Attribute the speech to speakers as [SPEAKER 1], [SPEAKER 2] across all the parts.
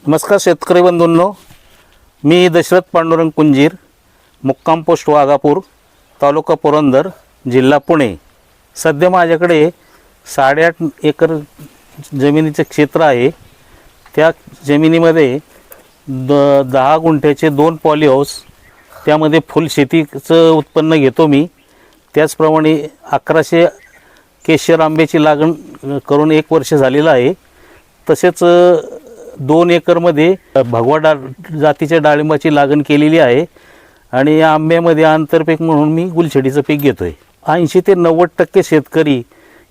[SPEAKER 1] नमस्कार शेतकरी बंधूंनो, मी दशरथ पांडुरंग कुंजीर, मुक्काम पोस्ट वाघापूर, तालुका पुरंदर, जिल्हा पुणे। सध्या माझ्याकडे 8.5 एकर जमिनीचे क्षेत्र आहे। त्या जमिनीमध्ये 10 गुंठ्याचे 2 पॉली हाऊस, त्यामध्ये फुल शेतीचं उत्पन्न घेतो मी। त्याचप्रमाणे 1100 केशर आंब्याची लागण करून 1 वर्ष झालेलं आहे। तसेच 2 एकरमध्ये भगवा जातीच्या डाळिंबाची लागण केलेली आहे आणि या आंब्यामध्ये आंतरपीक म्हणून मी गुलछडीचं पीक घेतोय। 80 ते 90% शेतकरी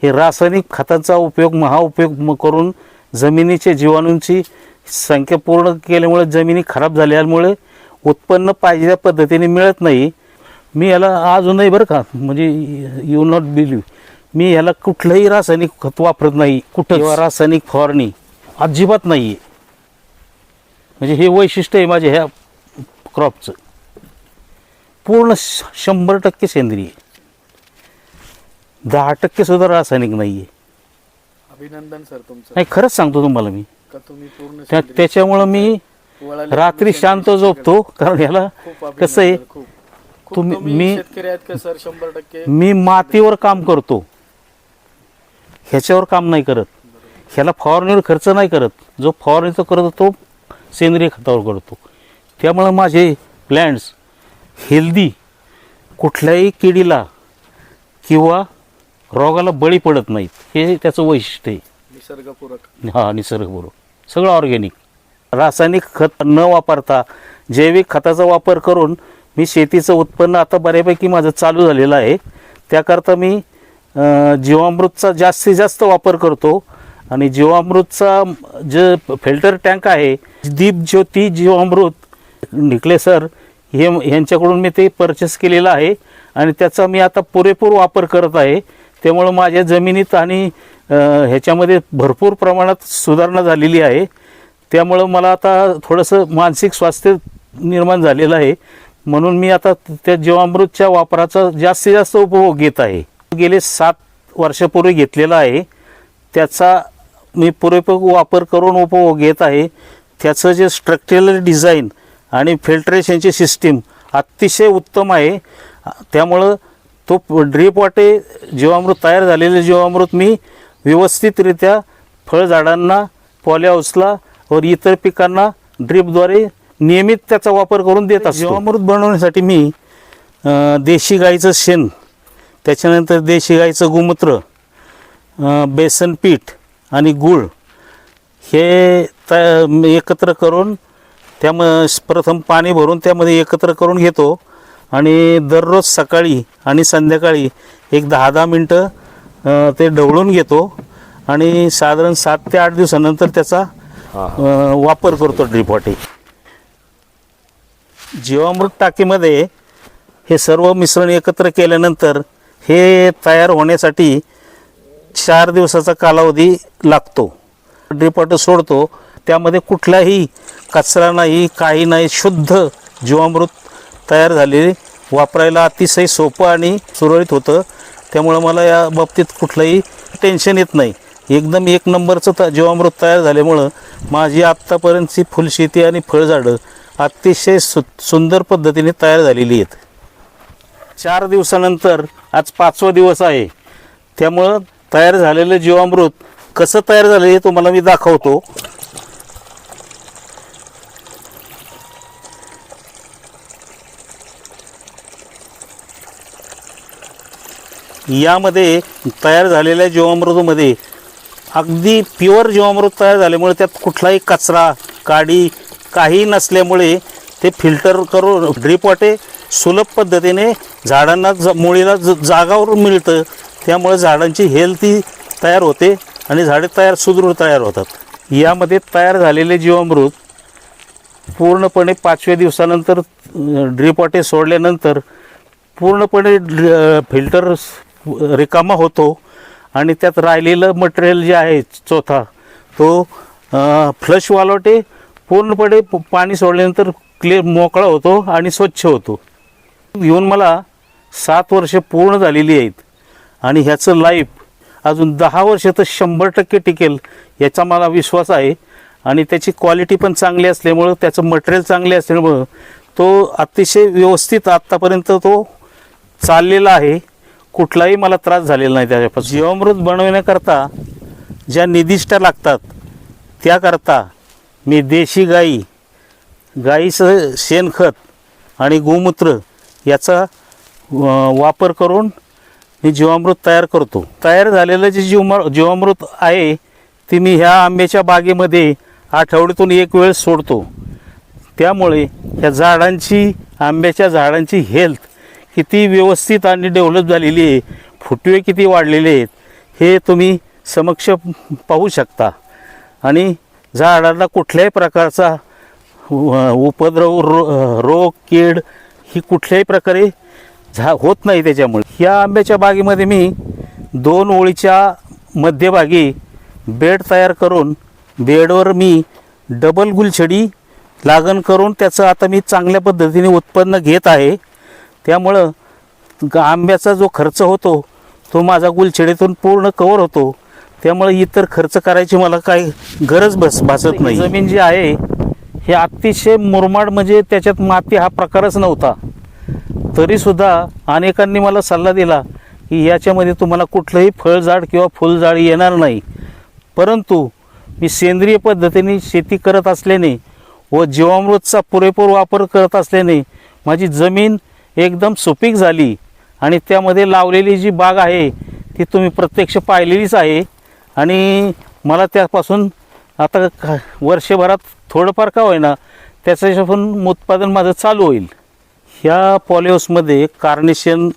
[SPEAKER 1] हे रासायनिक खतांचा उपयोग महाउपयोग करून जमिनीच्या जीवाणूंची संख्या पूर्ण केल्यामुळे जमिनी खराब झाल्यामुळे उत्पन्न पाहिजे त्या पद्धतीने मिळत नाही। मी याला अजूनही बरं का, म्हणजे यू नॉट बिलीव्ह, मी याला कुठलंही रासायनिक खत वापरत नाही, कुठं रासायनिक फवारणी अजिबात नाही आहे। म्हणजे हे वैशिष्ट्य आहे माझ्या ह्या क्रॉपचं, पूर्ण 100% सेंद्रिय, 10% सुद्धा रासायनिक नाही आहे।
[SPEAKER 2] अभिनंदन सर तुमचं।
[SPEAKER 1] नाही, खरंच सांगतो तुम्हाला मी,
[SPEAKER 2] तुम्ही पूर्ण
[SPEAKER 1] त्याच्यामुळे मी रात्री शांत झोपतो। कारण ह्याला कसं आहे,
[SPEAKER 2] मी शेतकरी आहेत का सर? 100%
[SPEAKER 1] मी मातीवर काम करतो, ह्याच्यावर काम नाही करत। ह्याला फवारणीवर खर्च नाही करत, जो फवारणीचा करतो तो सेंद्रिय खतावर करतो। त्यामुळे माझे प्लॅन्ट्स हेल्दी, कुठल्याही किडीला किंवा रोगाला बळी पडत नाहीत, हे त्याचं वैशिष्ट्य आहे।
[SPEAKER 2] निसर्गपूरक,
[SPEAKER 1] हां, निसर्गपूरक, सगळं ऑर्गॅनिक, रासायनिक खत न वापरता जैविक खताचा वापर करून मी शेतीचं उत्पन्न आता बऱ्यापैकी माझं चालू झालेलं आहे। त्याकरता मी जीवामृतचा जास्तीत जास्त वापर करतो आणि जीवामृतचा जे फिल्टर टँक आहे, दीपज्योती जीवामृत निकले सर यांच्याकडून मी ते परचेस केलेलं आहे आणि त्याचा मी आता पुरेपूर वापर करत आहे। त्यामुळे माझ्या जमिनीत आणि ह्याच्यामध्ये भरपूर प्रमाणात सुधारणा झालेली आहे। त्यामुळं मला आता थोडंसं मानसिक स्वास्थ्य निर्माण झालेलं आहे, म्हणून मी आता त्या जीवामृतच्या वापराचा जास्तीत जास्त उपभोग घेत आहे। गेले 7 वर्षापूर्वी घेतलेला आहे, त्याचा मी पुरेपूर वापर करून उपभोग घेत आहे। त्याचं जे स्ट्रक्चरल डिझाईन आणि फिल्ट्रेशनची सिस्टीम अतिशय उत्तम आहे। त्यामुळं तो ड्रीप वाटे जीवामृत, तयार झालेले जीवामृत मी व्यवस्थितरित्या फळझाडांना, पॉली हाऊसला व इतर पिकांना ड्रीपद्वारे नियमित त्याचा वापर करून देत असतो। जीवामृत बनवण्यासाठी मी देशी गाईचं शेण, त्याच्यानंतर देशी गाईचं गोमूत्र, बेसन पीठ आणि गूळ हे एकत्र करून प्रथम पाणी भरून त्यामध्ये एकत्र करून घेतो आणि दररोज सकाळी आणि संध्याकाळी एक 10-10 मिनटं ते ढवळून घेतो आणि साधारण 7 ते 8 दिवसानंतर त्याचा वापर करतो ड्रीप वाटे। जीवामृत टाकीमध्ये हे सर्व मिश्रण एकत्र केल्यानंतर हे तयार होण्यासाठी 4 दिवसाचा कालावधी लागतो। ड्रीप वाटर सोडतो, त्यामध्ये कुठलाही कचरा नाही, काही नाही, शुद्ध जीवामृत तयार झालेले, वापरायला अतिशय सोपं आणि सुरळीत होतं। त्यामुळे मला या बाबतीत कुठलंही टेन्शन येत नाही। एकदम 1 नंबरचं जीवामृत तयार झाल्यामुळं माझी आत्तापर्यंतची फुलशेती आणि फळझाडं अतिशय सुंदर पद्धतीने तयार झालेली आहेत। 4 दिवसानंतर आज 5वा दिवस आहे, त्यामुळं तयार झालेलं जीवामृत कसं तयार झालं हे तुम्हाला मी दाखवतो। यामध्ये तयार झालेल्या जीवामृतामध्ये अगदी प्युअर जीवामृत तयार झाल्यामुळे त्यात कुठलाही कचरा, काडी काही नसल्यामुळे ते फिल्टर करून ड्रीप वाटे सुलभ पद्धतीने झाडांना मुळीला जागावर मिळतं। त्यामुळे झाडांची हेल्थी तयार होते आणि झाडे सुदृढ तयार होतात। यामध्ये तयार झालेले जीवामृत पूर्णपणे 5व्या दिवसानंतर ड्रीप वाटे सोडल्यानंतर पूर्णपणे फिल्टर रिकामा होतो आणि त्यात राहिलेलं मटेरियल जे आहे चौथा, तो फ्लश वालोटे पूर्णपणे पाणी सोडल्यानंतर क्लिअर मोकळा होतो आणि स्वच्छ होतो। घेऊन मला 7 वर्ष पूर्ण झालेली आहेत आणि ह्याचं लाईफ अजून 10 वर्ष तर 100% टिकेल याचा मला विश्वास आहे। आणि त्याची क्वालिटी पण चांगली असल्यामुळं, त्याचं मटेरियल चांगले असल्यामुळं तो अतिशय व्यवस्थित आत्तापर्यंत तो चाललेला आहे. कुठलाही मला त्रास झालेला नाही त्याच्यापासून. जीवामृत बनवण्याकरता ज्या निदिष्ट लागतात त्याकरता मी देशी गाईचं शेणखत आणि गोमूत्र याचा वापर करून मी जीवामृत तयार करतो. तयार झालेलं जे जीवामृत आहे ते मी ह्या आंब्याच्या बागेमध्ये आठवड्यातून एक वेळ सोडतो. त्यामुळे ह्या झाडांची, आंब्याच्या झाडांची हेल्थ किती व्यवस्थित आणि डेव्हलप झालेली आहे, फुटवे किती वाढलेले आहेत हे तुम्ही समक्ष पाहू शकता. आणि झाडाला कुठल्याही प्रकारचा उपद्रव, रोग, कीड ही कुठल्याही प्रकारे होत नाही. त्याच्यामुळे या आंब्याच्या बागेमध्ये मी 2 ओळीच्या मध्यभागी बेड तयार करून बेडवर मी डबल गुलछडी लागण करून त्याचं आता मी चांगल्या पद्धतीने उत्पन्न घेत आहे. त्यामुळं आंब्याचा जो खर्च होतो तो माझा गुलछडीतून पूर्ण कवर होतो. त्यामुळे इतर खर्च करायची मला काही गरज भासत नाही. जमीन जी आहे हे अतिशय मुरमाड, म्हणजे त्याच्यात माती हा प्रकारच नव्हता. तरीसुद्धा अनेकांनी मला सल्ला दिला की याच्यामध्ये तुम्हाला कुठलंही फळझाड किंवा फुलझाड येणार नाही. परंतु मी सेंद्रिय पद्धतीने शेती करत असल्याने व जीवामृतचा पुरेपूर वापर करत असल्याने माझी जमीन एकदम सुपीक झाली. आणि त्यामध्ये लावलेली जी बाग आहे ती तुम्ही प्रत्यक्ष पाहिलेलीच आहे. आणि मला त्यापासून आता वर्षभरात थोडंफार का होईना त्याचं पण उत्पादन माझं चालू होईल. ह्या पॉलिहाऊसमध्ये कार्नेशन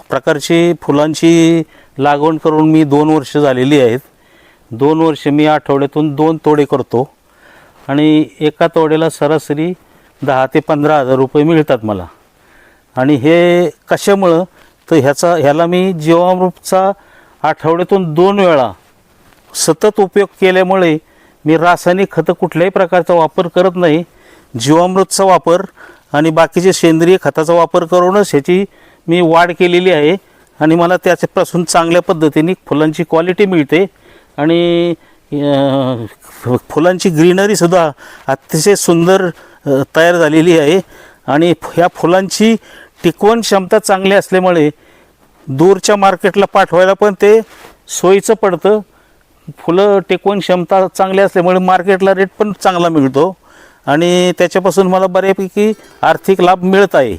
[SPEAKER 1] प्रकारची फुलांची लागवड करून मी 2 वर्ष झालेली आहेत. 2 वर्ष मी आठवड्यातून 2 तोडे करतो आणि एका तोड्याला सरासरी 10,000 ते 15,000 रुपये मिळतात मला. आणि हे कशामुळं तर ह्याला मी जीवामृतचा आठवड्यातून 2 वेळा सतत उपयोग केल्यामुळे मी रासायनिक खतं कुठल्याही प्रकारचा वापर करत नाही. जीवामृतचा वापर आणि बाकीचे सेंद्रिय खताचा वापर करूनच ह्याची मी वाढ केलेली आहे. आणि मला त्याच्यापासून चांगल्या पद्धतीने फुलांची क्वालिटी मिळते. आणि फुलांची ग्रीनरीसुद्धा अतिशय सुंदर तयार झालेली आहे. आणि ह्या फुलांची टिकवण क्षमता चांगली असल्यामुळे दूरच्या मार्केटला पाठवायला पण ते सोयीचं पडतं. फुलं टिकवण क्षमता चांगली असल्यामुळे मार्केटला रेट पण चांगला मिळतो आणि त्याच्यापासून मला बऱ्यापैकी आर्थिक लाभ मिळत आहे.